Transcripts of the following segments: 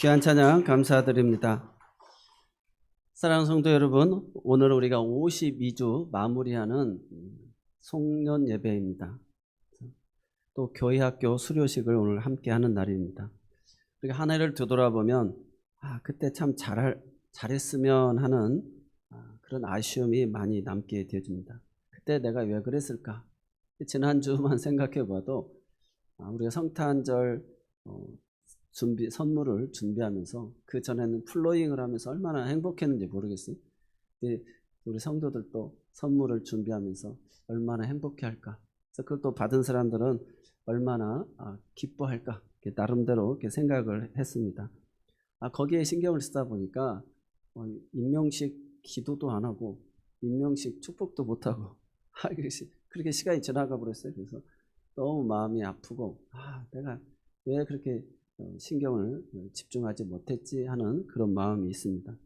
귀한 찬양 감사드립니다. 사랑하는 성도 여러분, 오늘 우리가 52주 마무리하는 송년 예배입니다. 또 교회학교 수료식을 오늘 함께 하는 날입니다. 우리가 한 해를 되돌아보면 그때 참 잘했으면 하는 그런 아쉬움이 많이 남게 되어집니다. 그때 내가 왜 그랬을까? 지난주만 생각해 봐도 우리가 성탄절 선물을 준비하면서 그 전에는 플로잉을 하면서 얼마나 행복했는지 모르겠어요. 우리 성도들도 선물을 준비하면서 얼마나 행복해할까. 그래서 그걸 또 받은 사람들은 얼마나 기뻐할까. 나름대로 이렇게 생각을 했습니다. 거기에 신경을 쓰다 보니까 임명식 기도도 안 하고 임명식 축복도 못 하고 그렇게 시간이 지나가 버렸어요. 그래서 너무 마음이 아프고 내가 왜 그렇게 신경을 집중하지 못했지 하는 그런 마음이 있습니다.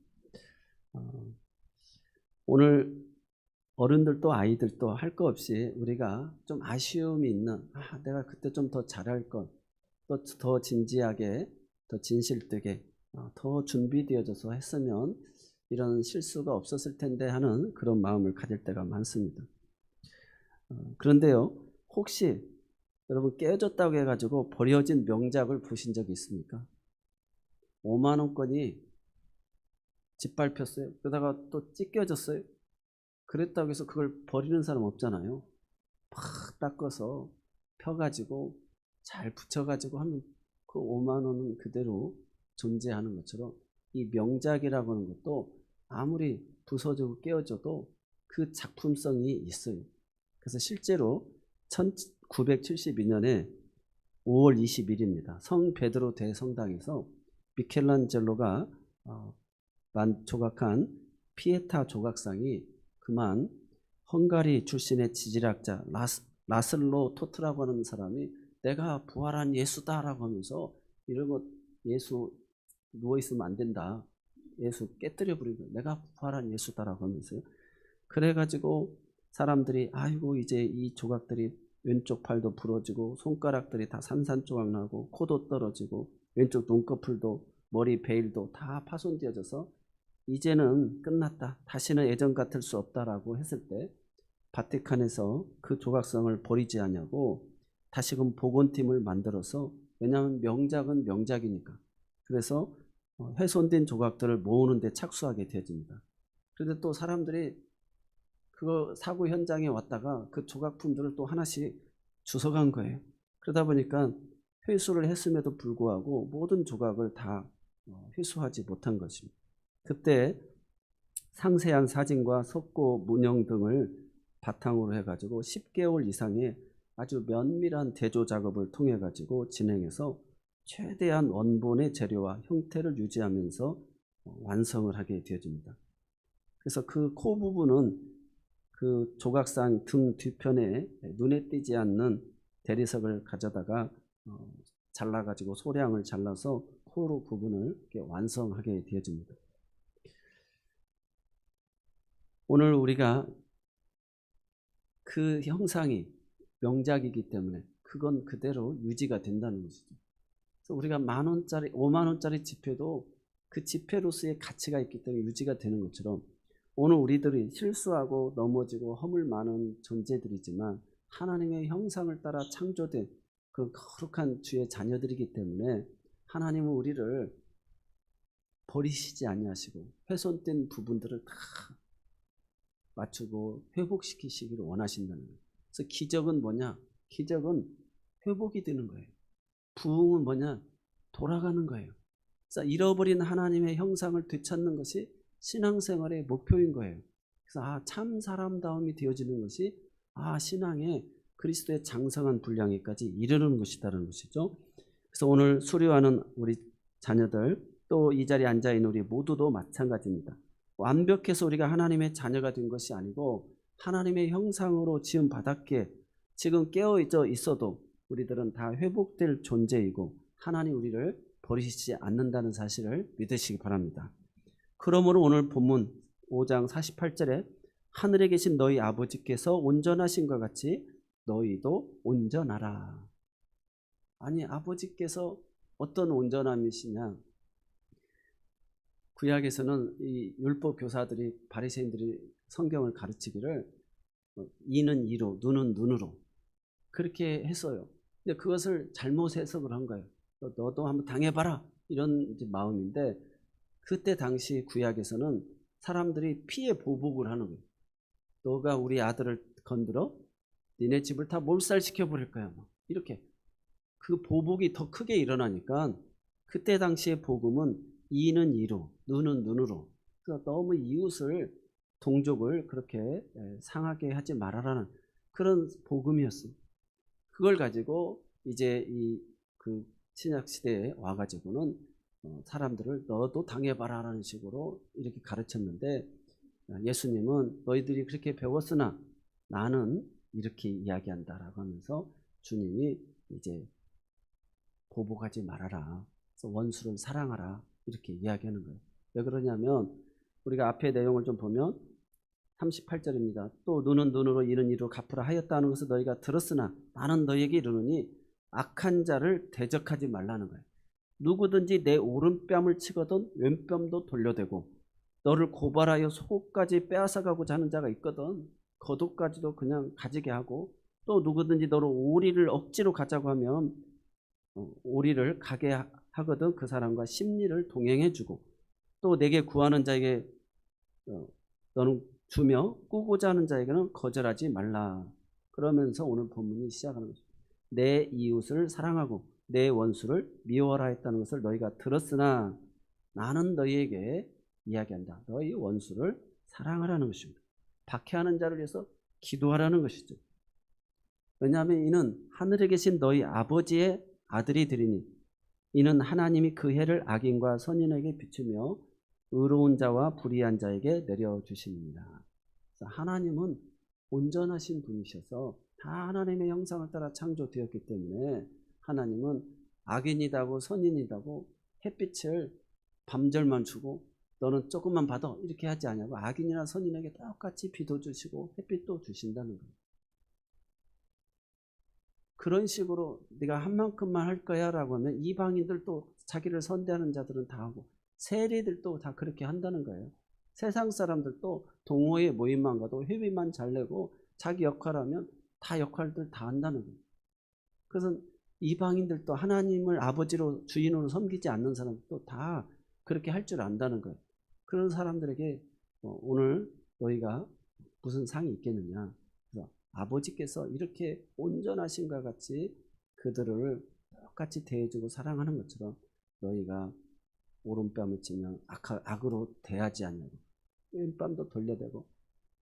오늘 어른들도 아이들도 할 거 없이 우리가 좀 아쉬움이 있는 내가 그때 좀 더 잘할 것, 또 더 진지하게, 더 진실되게, 더 준비되어져서 했으면 이런 실수가 없었을 텐데 하는 그런 마음을 가질 때가 많습니다. 그런데요, 혹시 여러분 깨졌다고 해가지고 버려진 명작을 보신 적이 있습니까? 5만 원권이 짓밟혔어요. 그러다가 또 찢겨졌어요. 그랬다고 해서 그걸 버리는 사람 없잖아요. 팍 닦아서 펴가지고 잘 붙여가지고 하면 그 5만 원은 그대로 존재하는 것처럼 이 명작이라고 하는 것도 아무리 부서지고 깨어져도 그 작품성이 있어요. 그래서 실제로 1972년에 5월 20일입니다. 성 베드로 대성당에서 미켈란젤로가 조각한 피에타 조각상이 그만 헝가리 출신의 지질학자 라슬로 토트라고 하는 사람이 내가 부활한 예수다라고 하면서 이런 것 예수 누워있으면 안 된다. 예수 깨뜨려 버린 거예요. 내가 부활한 예수다라고 하면서요. 그래가지고 사람들이 아이고 이제 이 조각들이 왼쪽 팔도 부러지고 손가락들이 다 산산조각 나고 코도 떨어지고 왼쪽 눈꺼풀도 머리 베일도 다 파손되어져서 이제는 끝났다. 다시는 예전 같을 수 없다라고 했을 때 바티칸에서 그 조각성을 버리지 않냐고 다시금 복원팀을 만들어서 왜냐하면 명작은 명작이니까 그래서 훼손된 조각들을 모으는 데 착수하게 되어집니다. 그런데 또 사람들이 그 사고 현장에 왔다가 그 조각품들을 또 하나씩 주워간 거예요. 그러다 보니까 회수를 했음에도 불구하고 모든 조각을 다 회수하지 못한 것입니다. 그때 상세한 사진과 석고 문형 등을 바탕으로 해가지고 10개월 이상의 아주 면밀한 대조 작업을 통해 가지고 진행해서 최대한 원본의 재료와 형태를 유지하면서 완성을 하게 되어집니다. 그래서 그 코 부분은 그 조각상 등 뒤편에 눈에 띄지 않는 대리석을 가져다가 잘라가지고 소량을 잘라서 코로 부분을 이렇게 완성하게 되어집니다. 오늘 우리가 그 형상이 명작이기 때문에 그건 그대로 유지가 된다는 것이죠. 그래서 우리가 10,000원짜리, 5만원짜리 지폐도 그 지폐로서의 가치가 있기 때문에 유지가 되는 것처럼 오늘 우리들이 실수하고 넘어지고 허물 많은 존재들이지만 하나님의 형상을 따라 창조된 그 거룩한 주의 자녀들이기 때문에 하나님은 우리를 버리시지 아니하시고 훼손된 부분들을 다 맞추고 회복시키시기를 원하신다는 거예요. 그래서 기적은 뭐냐? 기적은 회복이 되는 거예요. 부흥은 뭐냐? 돌아가는 거예요. 그래서 잃어버린 하나님의 형상을 되찾는 것이 신앙생활의 목표인 거예요. 그래서 참 사람다움이 되어지는 것이 신앙의 그리스도의 장성한 분량에까지 이르는 것이다라는 것이죠. 그래서 오늘 수료하는 우리 자녀들 또 이 자리에 앉아있는 우리 모두도 마찬가지입니다. 완벽해서 우리가 하나님의 자녀가 된 것이 아니고 하나님의 형상으로 지음 받았기에 지금 깨어져 있어도 우리들은 다 회복될 존재이고 하나님 우리를 버리시지 않는다는 사실을 믿으시기 바랍니다. 그러므로 오늘 본문 5장 48절에 하늘에 계신 너희 아버지께서 온전하신과 같이 너희도 온전하라. 아니 아버지께서 어떤 온전함이시냐? 구약에서는 이 율법 교사들이 바리새인들이 성경을 가르치기를 이는 이로 눈은 눈으로 그렇게 했어요. 근데 그것을 잘못 해석을 한 거예요. 너도 한번 당해봐라 이런 이제 마음인데 그때 당시 구약에서는 사람들이 피해 보복을 하는 거예요. 너가 우리 아들을 건드려 니네 집을 다 몰살시켜 버릴 거야. 이렇게 그 보복이 더 크게 일어나니까 그때 당시의 복음은 이는 이로 눈은 눈으로 그러니까 너무 이웃을 동족을 그렇게 상하게 하지 말아라는 그런 복음이었어요. 그걸 가지고 이제 이 그 신약 시대에 와가지고는 사람들을 너도 당해봐라라는 식으로 이렇게 가르쳤는데 예수님은 너희들이 그렇게 배웠으나 나는 이렇게 이야기한다라고 하면서 주님이 이제 보복하지 말아라. 그래서 원수를 사랑하라. 이렇게 이야기하는 거예요. 왜 그러냐면 우리가 앞에 내용을 좀 보면 38절입니다. 또 눈은 눈으로 이는 이로 갚으라 하였다는 것을 너희가 들었으나 나는 너희에게 이르노니 악한 자를 대적하지 말라는 거예요. 누구든지 내 오른뺨을 치거든 왼뺨도 돌려대고 너를 고발하여 속까지 빼앗아가고자 하는 자가 있거든 겉옷까지도 그냥 가지게 하고 또 누구든지 너를 오리를 억지로 가자고 하면 오리를 가게 하거든 그 사람과 심리를 동행해주고 또 내게 구하는 자에게 너는 주며 꾸고자 하는 자에게는 거절하지 말라. 그러면서 오늘 본문이 시작하는 거죠. 내 이웃을 사랑하고 내 원수를 미워하라 했다는 것을 너희가 들었으나 나는 너희에게 이야기한다. 너희 원수를 사랑하라는 것입니다. 박해하는 자를 위해서 기도하라는 것이죠. 왜냐하면 이는 하늘에 계신 너희 아버지의 아들이 되리니 이는 하나님이 그 해를 악인과 선인에게 비추며 의로운 자와 불의한 자에게 내려주십니다. 하나님은 온전하신 분이셔서 다 하나님의 형상을 따라 창조되었기 때문에 하나님은 악인이다고 선인이다고 햇빛을 밤절만 주고 너는 조금만 받아 이렇게 하지 않냐고 악인이나 선인에게 똑같이 비도 주시고 햇빛도 주신다는 거예요. 그런 식으로 네가 한 만큼만 할 거야 라고 하면 이방인들도 자기를 선대하는 자들은 다 하고 세리들도 다 그렇게 한다는 거예요. 세상 사람들도 동호회 모임만 가도 회비만 잘 내고 자기 역할하면 다 역할들 다 한다는 거예요. 그래서 이방인들도 하나님을 아버지로 주인으로 섬기지 않는 사람들도 다 그렇게 할 줄 안다는 거예요. 그런 사람들에게 오늘 너희가 무슨 상이 있겠느냐. 그래서 아버지께서 이렇게 온전하신과 같이 그들을 똑같이 대해주고 사랑하는 것처럼 너희가 오른뺨을 치면 악으로 대하지 않냐고 왼뺨도 돌려대고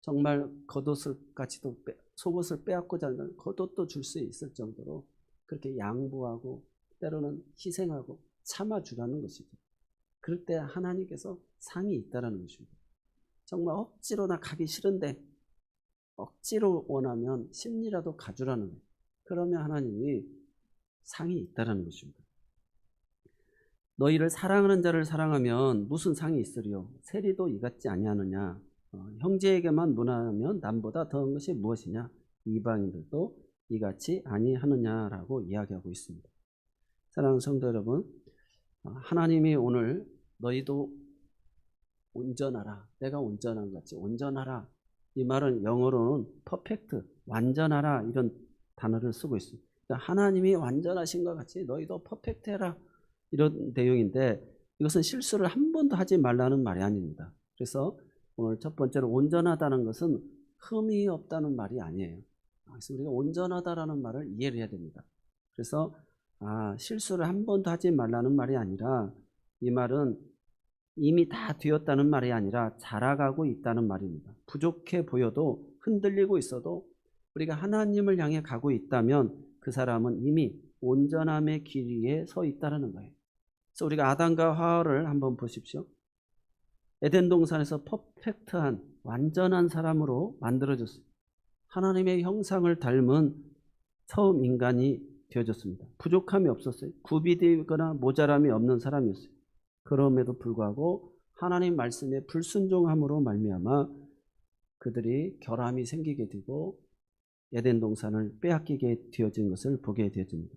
정말 겉옷을까지도 속옷을 빼앗고자 하는 겉옷도 줄 수 있을 정도로 그렇게 양보하고 때로는 희생하고 참아주라는 것이죠. 그럴 때 하나님께서 상이 있다라는 것입니다. 정말 억지로 나 가기 싫은데 억지로 원하면 심리라도 가주라는 거예요. 그러면 하나님이 상이 있다라는 것입니다. 너희를 사랑하는 자를 사랑하면 무슨 상이 있으리요? 세리도 이같지 아니하느냐? 형제에게만 문하면 남보다 더한 것이 무엇이냐? 이방인들도 이같이 아니하느냐라고 이야기하고 있습니다. 사랑하는 성도 여러분, 하나님이 오늘 너희도 온전하라. 내가 온전한 것 같이 온전하라. 이 말은 영어로는 퍼펙트, 완전하라 이런 단어를 쓰고 있습니다. 그러니까 하나님이 완전하신 것 같이 너희도 퍼펙트해라. 이런 내용인데 이것은 실수를 한 번도 하지 말라는 말이 아닙니다. 그래서 오늘 첫 번째로 온전하다는 것은 흠이 없다는 말이 아니에요. 그래서 우리가 온전하다라는 말을 이해를 해야 됩니다. 그래서 실수를 한 번도 하지 말라는 말이 아니라 이 말은 이미 다 되었다는 말이 아니라 자라가고 있다는 말입니다. 부족해 보여도 흔들리고 있어도 우리가 하나님을 향해 가고 있다면 그 사람은 이미 온전함의 길 위에 서 있다는 거예요. 그래서 우리가 아담과 하와를 한번 보십시오. 에덴 동산에서 퍼펙트한 완전한 사람으로 만들어졌어요. 하나님의 형상을 닮은 처음 인간이 되어졌습니다. 부족함이 없었어요. 구비되거나 모자람이 없는 사람이었어요. 그럼에도 불구하고 하나님 말씀에 불순종함으로 말미암아 그들이 결함이 생기게 되고 에덴 동산을 빼앗기게 되어진 것을 보게 되어집니다.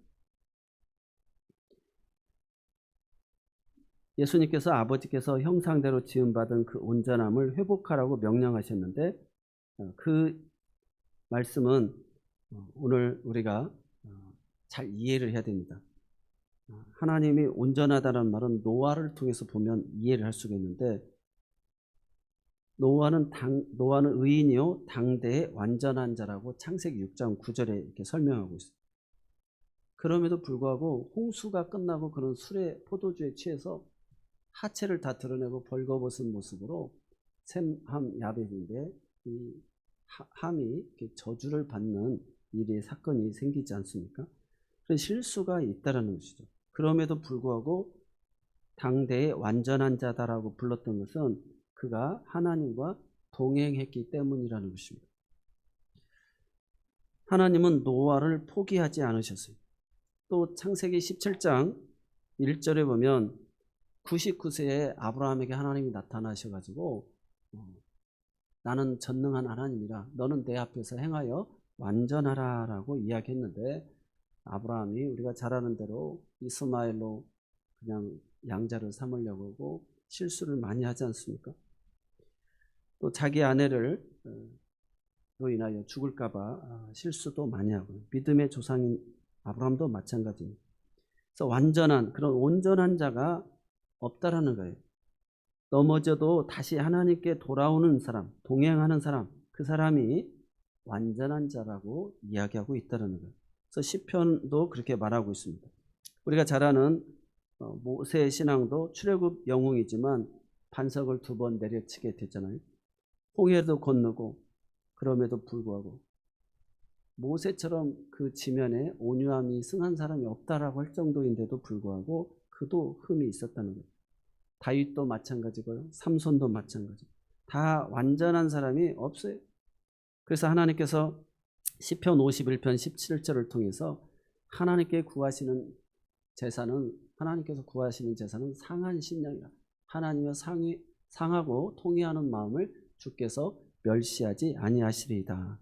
예수님께서 아버지께서 형상대로 지음받은 그 온전함을 회복하라고 명령하셨는데 그 말씀은 오늘 우리가 잘 이해를 해야 됩니다. 하나님이 온전하다는 말은 노아를 통해서 보면 이해를 할 수가 있는데 노아는 의인이요 당대의 완전한 자라고 창세기 6장 9절에 이렇게 설명하고 있어요. 그럼에도 불구하고 홍수가 끝나고 그런 술에 포도주에 취해서 하체를 다 드러내고 벌거벗은 모습으로 셈, 함, 야벳인데 이 함이 이렇게 저주를 받는 일의 사건이 생기지 않습니까? 그런 실수가 있다라는 것이죠. 그럼에도 불구하고 당대의 완전한 자다라고 불렀던 것은 그가 하나님과 동행했기 때문이라는 것입니다. 하나님은 노아를 포기하지 않으셨어요. 또 창세기 17장 1절에 보면 99세에 아브라함에게 하나님이 나타나셔가지고 나는 전능한 하나님이라 너는 내 앞에서 행하여 완전하라 라고 이야기했는데 아브라함이 우리가 잘 아는 대로 이스마엘로 그냥 양자를 삼으려고 하고 실수를 많이 하지 않습니까? 또 자기 아내를 로 인하여 죽을까봐 실수도 많이 하고 믿음의 조상인 아브라함도 마찬가지입니다. 그래서 완전한 그런 온전한 자가 없다라는 거예요. 넘어져도 다시 하나님께 돌아오는 사람, 동행하는 사람, 그 사람이 완전한 자라고 이야기하고 있다는 거예요. 그래서 시편도 그렇게 말하고 있습니다. 우리가 잘 아는 모세의 신앙도 출애굽 영웅이지만 반석을 2번 내려치게 됐잖아요. 홍해도 건너고 그럼에도 불구하고 모세처럼 그 지면에 온유함이 승한 사람이 없다라고 할 정도인데도 불구하고 그도 흠이 있었다는 거예요. 다윗도 마찬가지고요. 삼손도 마찬가지고 다 완전한 사람이 없어요. 그래서 하나님께서 시편 51편 17절을 통해서 하나님께서 구하시는 제사는 상한 심령이라 하나님과 상하고 통회하는 마음을 주께서 멸시하지 아니하시리이다.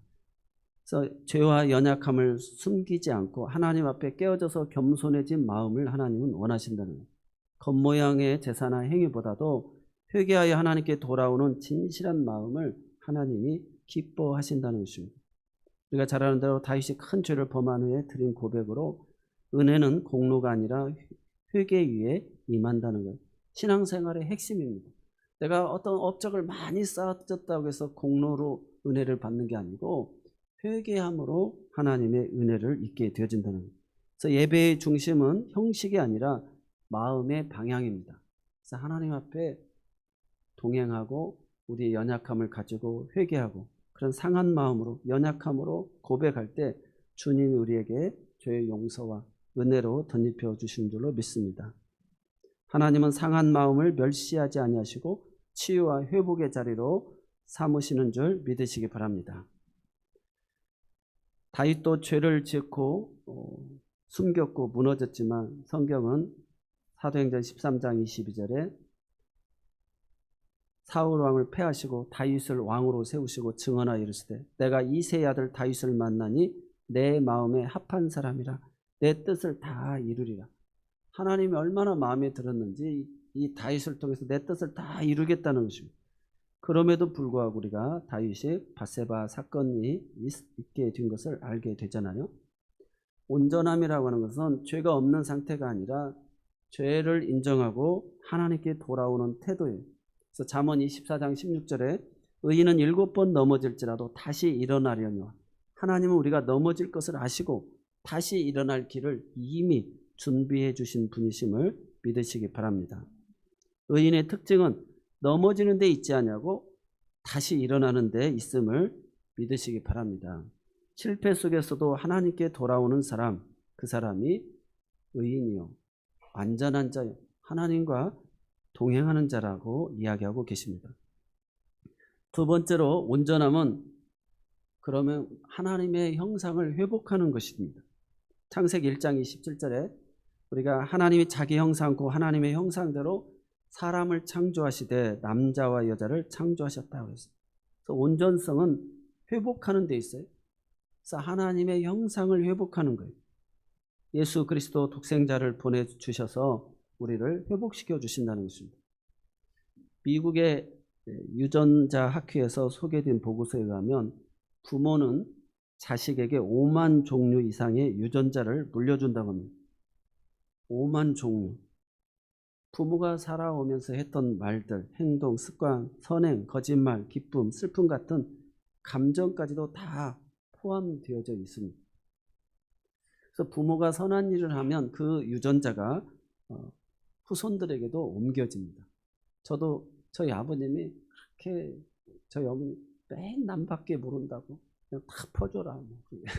그래서 죄와 연약함을 숨기지 않고 하나님 앞에 깨어져서 겸손해진 마음을 하나님은 원하신다는 거예요. 겉모양의 제사나 행위보다도 회개하여 하나님께 돌아오는 진실한 마음을 하나님이 기뻐하신다는 것입니다. 우리가 잘 아는 대로 다윗이 큰 죄를 범한 후에 드린 고백으로 은혜는 공로가 아니라 회개 위에 임한다는 것. 신앙생활의 핵심입니다. 내가 어떤 업적을 많이 쌓았다고 해서 공로로 은혜를 받는 게 아니고 회개함으로 하나님의 은혜를 잊게 되어진다는 것. 그래서 예배의 중심은 형식이 아니라 마음의 방향입니다. 그래서 하나님 앞에 동행하고 우리의 연약함을 가지고 회개하고 그런 상한 마음으로 연약함으로 고백할 때 주님이 우리에게 죄의 용서와 은혜로 덧입혀 주시는 줄로 믿습니다. 하나님은 상한 마음을 멸시하지 아니하시고 치유와 회복의 자리로 삼으시는 줄 믿으시기 바랍니다. 다윗도 죄를 짓고 숨겼고 무너졌지만 성경은 사도행전 13장 22절에 사울 왕을 패하시고 다윗을 왕으로 세우시고 증언하여 이르시되 내가 이새의 아들 다윗을 만나니 내 마음에 합한 사람이라 내 뜻을 다 이루리라. 하나님이 얼마나 마음에 들었는지 이 다윗을 통해서 내 뜻을 다 이루겠다는 것입니다. 그럼에도 불구하고 우리가 다윗이 밧세바 사건이 있게 된 것을 알게 되잖아요. 온전함이라고 하는 것은 죄가 없는 상태가 아니라 죄를 인정하고 하나님께 돌아오는 태도예요. 그래서 잠언 24장 16절에 의인은 7번 넘어질지라도 다시 일어나려니와 하나님은 우리가 넘어질 것을 아시고 다시 일어날 길을 이미 준비해 주신 분이심을 믿으시기 바랍니다. 의인의 특징은 넘어지는 데 있지 않냐고 다시 일어나는 데 있음을 믿으시기 바랍니다. 실패 속에서도 하나님께 돌아오는 사람, 그 사람이 의인이요 완전한 자요 하나님과 동행하는 자라고 이야기하고 계십니다. 두 번째로 온전함은 그러면 하나님의 형상을 회복하는 것입니다. 창세기 1장 27절에 우리가 하나님이 자기 형상고 하나님의 형상대로 사람을 창조하시되 남자와 여자를 창조하셨다고 했어요. 그래서 온전성은 회복하는 데 있어요. 그래서 하나님의 형상을 회복하는 거예요. 예수 그리스도 독생자를 보내주셔서 우리를 회복시켜 주신다는 것입니다. 미국의 유전자 학회에서 소개된 보고서에 의하면 부모는 자식에게 5만 종류 이상의 유전자를 물려준다고 합니다. 5만 종류. 부모가 살아오면서 했던 말들, 행동, 습관, 선행, 거짓말, 기쁨, 슬픔 같은 감정까지도 다 포함되어져 있습니다. 그래서 부모가 선한 일을 하면 그 유전자가 후손들에게도 옮겨집니다. 저도 저희 아버님이 그렇게 저희 어머니 맨 남밖에 모른다고 그냥 다 퍼줘라 뭐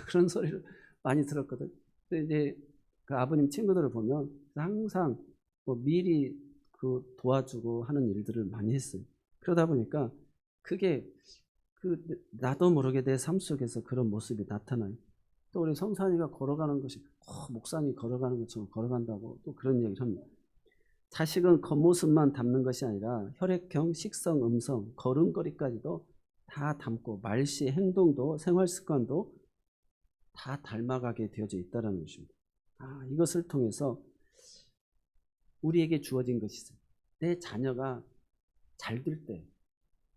그런 소리를 많이 들었거든. 근데 이제 그 아버님 친구들을 보면 항상 뭐 미리 그 도와주고 하는 일들을 많이 했어요. 그러다 보니까 그게 그 나도 모르게 내 삶 속에서 그런 모습이 나타나요. 또 우리 성산이가 걸어가는 것이 목사님이 걸어가는 것처럼 걸어간다고 또 그런 얘기를 합니다. 자식은 겉모습만 담는 것이 아니라 혈액형, 식성, 음성, 걸음걸이까지도 다 담고 말씨, 행동도 생활 습관도 다 닮아가게 되어져 있다는 것입니다. 이것을 통해서 우리에게 주어진 것이 있어요. 내 자녀가 잘 될 때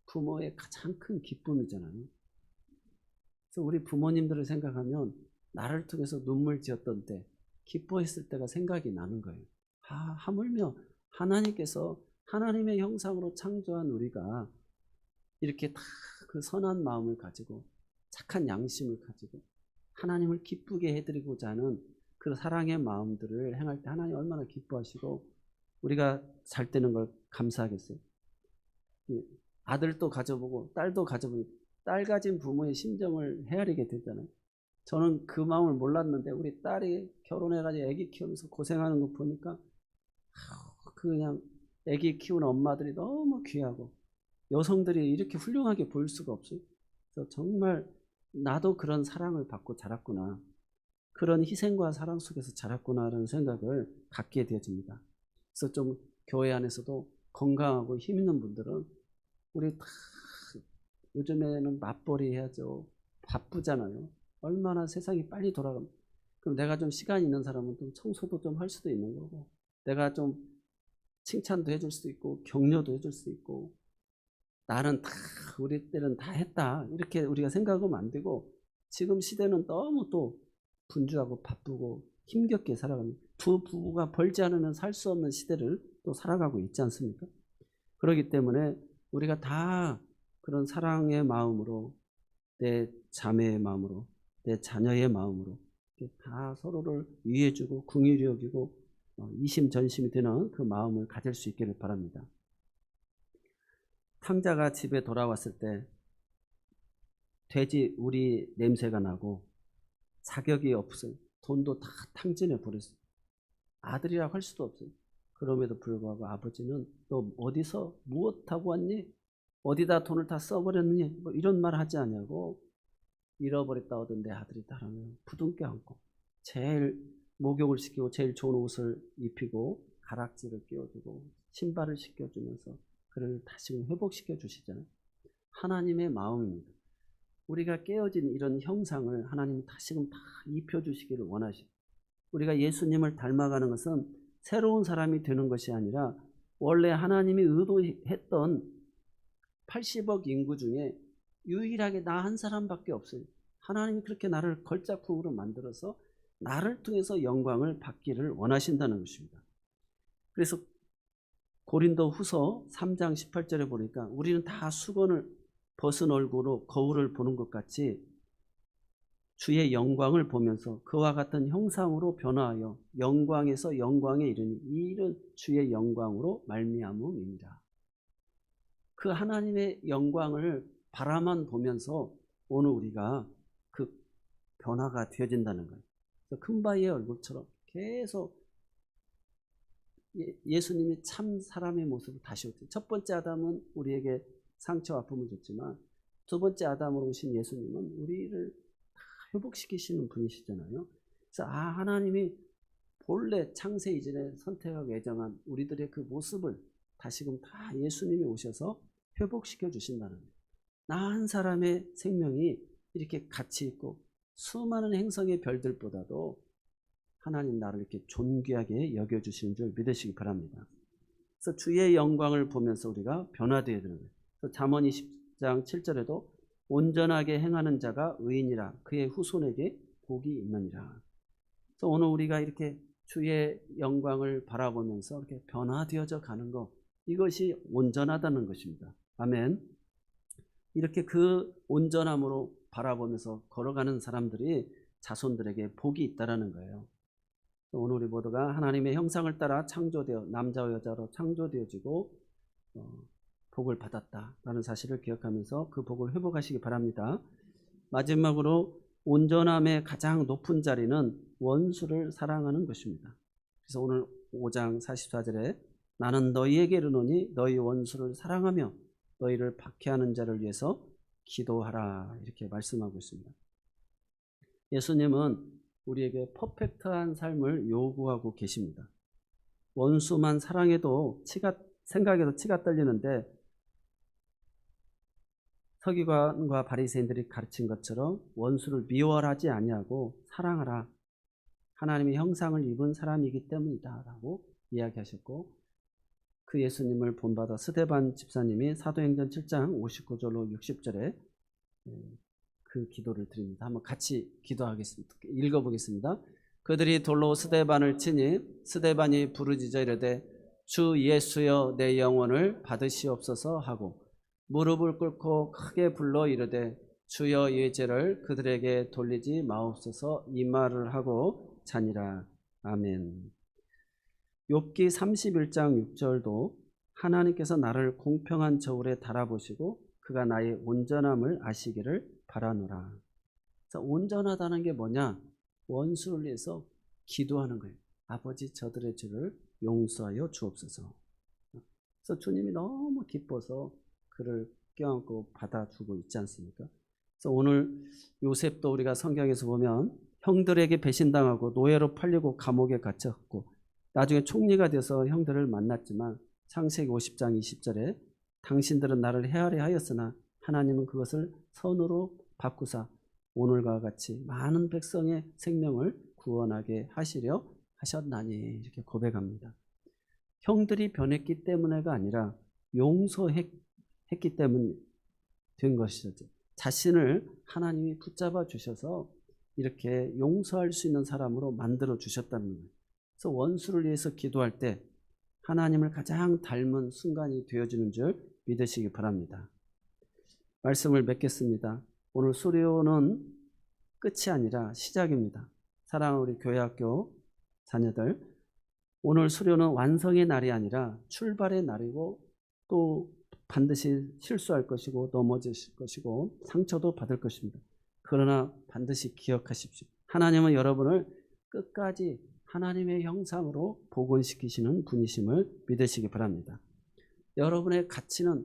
부모의 가장 큰 기쁨이잖아요. 그래서 우리 부모님들을 생각하면 나를 통해서 눈물 지었던 때, 기뻐했을 때가 생각이 나는 거예요. 하물며 하나님께서 하나님의 형상으로 창조한 우리가 이렇게 다 그 선한 마음을 가지고 착한 양심을 가지고 하나님을 기쁘게 해드리고자 하는 그 사랑의 마음들을 행할 때 하나님 얼마나 기뻐하시고 우리가 잘 되는 걸 감사하겠어요. 아들도 가져보고 딸도 가져보니 딸 가진 부모의 심정을 헤아리게 되잖아요. 저는 그 마음을 몰랐는데 우리 딸이 결혼해가지고 아기 키우면서 고생하는 거 보니까 그냥 아기 키우는 엄마들이 너무 귀하고 여성들이 이렇게 훌륭하게 보일 수가 없어요. 그래서 정말 나도 그런 사랑을 받고 자랐구나. 그런 희생과 사랑 속에서 자랐구나라는 생각을 갖게 되어집니다. 그래서 좀 교회 안에서도 건강하고 힘 있는 분들은 우리 다 요즘에는 맞벌이 해야죠. 바쁘잖아요. 얼마나 세상이 빨리 돌아갑니다. 그럼 내가 좀 시간이 있는 사람은 좀 청소도 좀 할 수도 있는 거고 내가 좀 칭찬도 해줄 수 있고 격려도 해줄 수 있고 나는 다 우리 때는 다 했다 이렇게 우리가 생각하면 안 되고 지금 시대는 너무 또 분주하고 바쁘고 힘겹게 살아갑니다. 두 부부가 벌지 않으면 살 수 없는 시대를 또 살아가고 있지 않습니까? 그렇기 때문에 우리가 다 그런 사랑의 마음으로 내 자매의 마음으로 내 자녀의 마음으로 다 서로를 위해주고 긍휼히 여기고 이심전심이 되는 그 마음을 가질 수 있기를 바랍니다. 탕자가 집에 돌아왔을 때 돼지 우리 냄새가 나고 자격이 없어요. 돈도 다 탕진해 버렸어요. 아들이라고 할 수도 없어요. 그럼에도 불구하고 아버지는 너 어디서 무엇하고 왔니? 어디다 돈을 다 써버렸니? 뭐 이런 말 하지 않냐고 잃어버렸다 얻은 내 아들이다 라면 부둥켜 안고 제일 목욕을 시키고 제일 좋은 옷을 입히고 가락지를 끼워주고 신발을 씻겨주면서 그를 다시 회복시켜 주시잖아요. 하나님의 마음입니다. 우리가 깨어진 이런 형상을 하나님 다시금 다 입혀주시기를 원하시고 우리가 예수님을 닮아가는 것은 새로운 사람이 되는 것이 아니라 원래 하나님이 의도했던 80억 인구 중에 유일하게 나 한 사람밖에 없어요. 하나님이 그렇게 나를 걸작품으로 만들어서 나를 통해서 영광을 받기를 원하신다는 것입니다. 그래서 고린도 후서 3장 18절에 보니까 우리는 다 수건을 벗은 얼굴로 거울을 보는 것 같이 주의 영광을 보면서 그와 같은 형상으로 변화하여 영광에서 영광에 이르니 이 일은 주의 영광으로 말미암음이니라. 그 하나님의 영광을 바라만 보면서 오늘 우리가 그 변화가 되어진다는 거예요. 큰바위의 얼굴처럼 계속 예수님이 참 사람의 모습을 다시 오죠. 첫 번째 아담은 우리에게 상처와 아픔을 줬지만 두 번째 아담으로 오신 예수님은 우리를 다 회복시키시는 분이시잖아요. 그래서 하나님이 본래 창세 이전에 선택하고 예정한 우리들의 그 모습을 다시금 다 예수님이 오셔서 회복시켜 주신다는 거예요. 나 한 사람의 생명이 이렇게 가치 있고 수많은 행성의 별들보다도 하나님 나를 이렇게 존귀하게 여겨주시는 줄 믿으시기 바랍니다. 그래서 주의 영광을 보면서 우리가 변화되어야 되는 거예요. 그래서 잠언 20장 7절에도 온전하게 행하는 자가 의인이라 그의 후손에게 복이 있느니라. 그래서 오늘 우리가 이렇게 주의 영광을 바라보면서 이렇게 변화되어져 가는 것, 이것이 온전하다는 것입니다. 아멘. 이렇게 그 온전함으로 바라보면서 걸어가는 사람들이 자손들에게 복이 있다라는 거예요. 오늘 우리 모두가 하나님의 형상을 따라 창조되어 남자와 여자로 창조되어지고 복을 받았다라는 사실을 기억하면서 그 복을 회복하시기 바랍니다. 마지막으로 온전함의 가장 높은 자리는 원수를 사랑하는 것입니다. 그래서 오늘 5장 44절에 나는 너희에게 이르노니 너희 원수를 사랑하며 너희를 박해하는 자를 위해서 기도하라, 이렇게 말씀하고 있습니다. 예수님은 우리에게 퍼펙트한 삶을 요구하고 계십니다. 원수만 사랑해도 생각에도 치가 떨리는데 서기관과 바리새인들이 가르친 것처럼 원수를 미워하지 아니하고 사랑하라. 하나님의 형상을 입은 사람이기 때문이다 라고 이야기하셨고, 그 예수님을 본받아 스데반 집사님이 사도행전 7장 59절로 60절에 그 기도를 드립니다. 한번 같이 기도하겠습니다. 읽어보겠습니다. 그들이 돌로 스데반을 치니 스데반이 부르짖어 이르되 주 예수여 내 영혼을 받으시옵소서 하고 무릎을 꿇고 크게 불러 이르되 주여 이 죄를 그들에게 돌리지 마옵소서 이 말을 하고 자니라. 아멘. 욥기 31장 6절도 하나님께서 나를 공평한 저울에 달아보시고 그가 나의 온전함을 아시기를 바라노라. 그래서 온전하다는 게 뭐냐? 원수를 위해서 기도하는 거예요. 아버지 저들의 죄를 용서하여 주옵소서. 그래서 주님이 너무 기뻐서 그를 껴안고 받아주고 있지 않습니까? 그래서 오늘 요셉도 우리가 성경에서 보면 형들에게 배신당하고 노예로 팔리고 감옥에 갇혔고 나중에 총리가 돼서 형들을 만났지만 창세기 50장 20절에 당신들은 나를 헤아려 하였으나 하나님은 그것을 선으로 바꾸사 오늘과 같이 많은 백성의 생명을 구원하게 하시려 하셨나니, 이렇게 고백합니다. 형들이 변했기 때문에가 아니라 용서했기 때문 된 것이죠. 자신을 하나님이 붙잡아 주셔서 이렇게 용서할 수 있는 사람으로 만들어 주셨다는 거예요. 그래서 원수를 위해서 기도할 때 하나님을 가장 닮은 순간이 되어지는 줄 믿으시기 바랍니다. 말씀을 맺겠습니다. 오늘 수료는 끝이 아니라 시작입니다. 사랑하는 우리 교회학교 자녀들, 오늘 수료는 완성의 날이 아니라 출발의 날이고 또 반드시 실수할 것이고 넘어질 것이고 상처도 받을 것입니다. 그러나 반드시 기억하십시오. 하나님은 여러분을 끝까지 하나님의 형상으로 복원시키시는 분이심을 믿으시기 바랍니다. 여러분의 가치는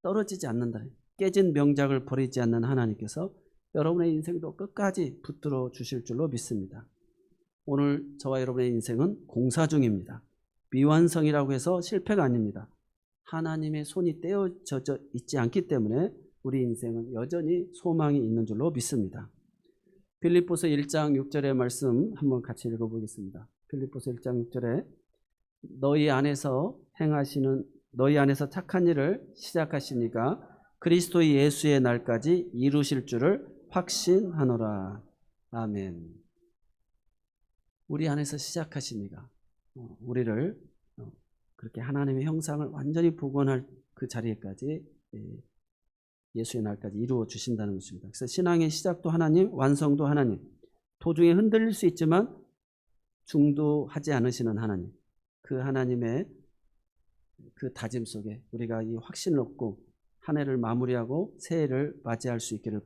떨어지지 않는다. 깨진 명작을 버리지 않는 하나님께서 여러분의 인생도 끝까지 붙들어 주실 줄로 믿습니다. 오늘 저와 여러분의 인생은 공사 중입니다. 미완성이라고 해서 실패가 아닙니다. 하나님의 손이 떼어져 있지 않기 때문에 우리 인생은 여전히 소망이 있는 줄로 믿습니다. 빌립보서 1장 6절의 말씀 한번 같이 읽어보겠습니다. 빌립보서 1장 6절에 너희 안에서 착한 일을 시작하시니까 그리스도 예수의 날까지 이루실 줄을 확신하노라. 아멘. 우리 안에서 시작하시니까 우리를 그렇게 하나님의 형상을 완전히 복원할 그 자리에까지 예수의 날까지 이루어 주신다는 것입니다. 그래서 신앙의 시작도 하나님, 완성도 하나님, 도중에 흔들릴 수 있지만 중도하지 않으시는 하나님, 그 하나님의 그 다짐 속에 우리가 이 확신을 얻고 한 해를 마무리하고 새해를 맞이할 수 있기를